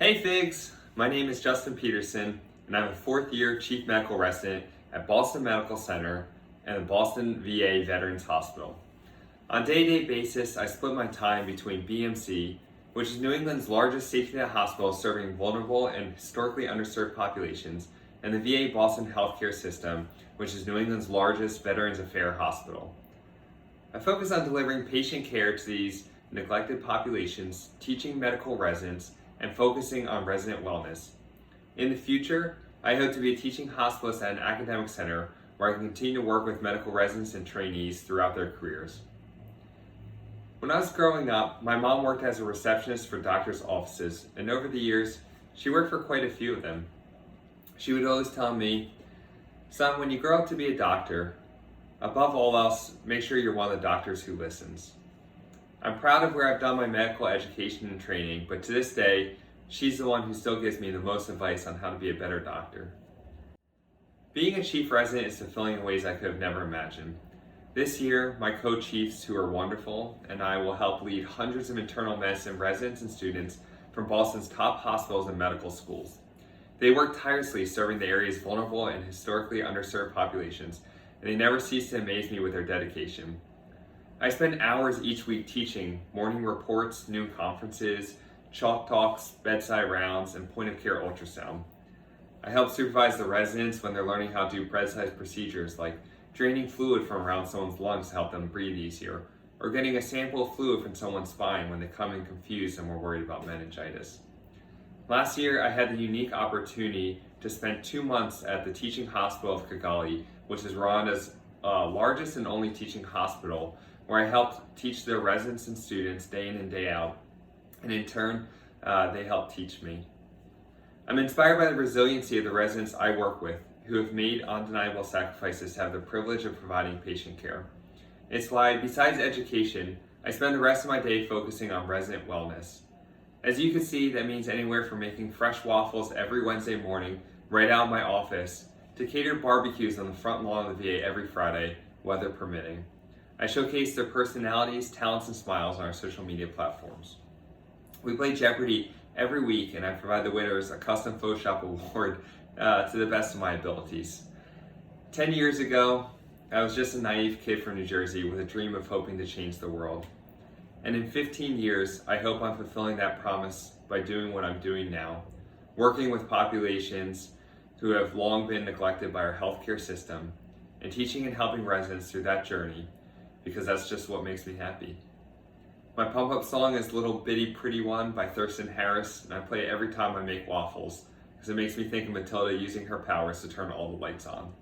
Hey FIGS! My name is Justin Peterson, and I'm a fourth year Chief Medical Resident at Boston Medical Center and the Boston VA Veterans Hospital. On a day-to-day basis, I split my time between BMC, which is New England's largest safety net hospital serving vulnerable and historically underserved populations, and the VA Boston Healthcare System, which is New England's largest Veterans Affairs hospital. I focus on delivering patient care to these neglected populations, teaching medical residents, and focusing on resident wellness. In the future, I hope to be a teaching hospitalist at an academic center where I can continue to work with medical residents and trainees throughout their careers. When I was growing up, my mom worked as a receptionist for doctors' offices, and over the years, she worked for quite a few of them. She would always tell me, "Son, when you grow up to be a doctor, above all else, make sure you're one of the doctors who listens." I'm proud of where I've done my medical education and training, but to this day, she's the one who still gives me the most advice on how to be a better doctor. Being a chief resident is fulfilling in ways I could have never imagined. This year, my co-chiefs, who are wonderful, and I will help lead hundreds of internal medicine residents and students from Boston's top hospitals and medical schools. They work tirelessly serving the area's vulnerable and historically underserved populations, and they never cease to amaze me with their dedication. I spend hours each week teaching morning reports, noon conferences, chalk talks, bedside rounds, and point-of-care ultrasound. I help supervise the residents when they're learning how to do bedside procedures like draining fluid from around someone's lungs to help them breathe easier, or getting a sample of fluid from someone's spine when they come in confused and we're worried about meningitis. Last year, I had the unique opportunity to spend 2 months at the teaching hospital of Kigali, which is Rwanda's largest and only teaching hospital, where I helped teach their residents and students day in and day out, and in turn, they helped teach me. I'm inspired by the resiliency of the residents I work with, who have made undeniable sacrifices to have the privilege of providing patient care. It's why, besides education, I spend the rest of my day focusing on resident wellness. As you can see, that means anywhere from making fresh waffles every Wednesday morning, right out of my office, to catered barbecues on the front lawn of the VA every Friday, weather permitting. I showcase their personalities, talents, and smiles on our social media platforms. We play Jeopardy every week, and I provide the winners a custom Photoshop award to the best of my abilities. 10 years ago, I was just a naive kid from New Jersey with a dream of hoping to change the world. And in 15 years, I hope I'm fulfilling that promise by doing what I'm doing now, working with populations who have long been neglected by our healthcare system, and teaching and helping residents through that journey, because that's just what makes me happy. My pump-up song is Little Bitty Pretty One by Thurston Harris, and I play it every time I make waffles, because it makes me think of Matilda using her powers to turn all the lights on.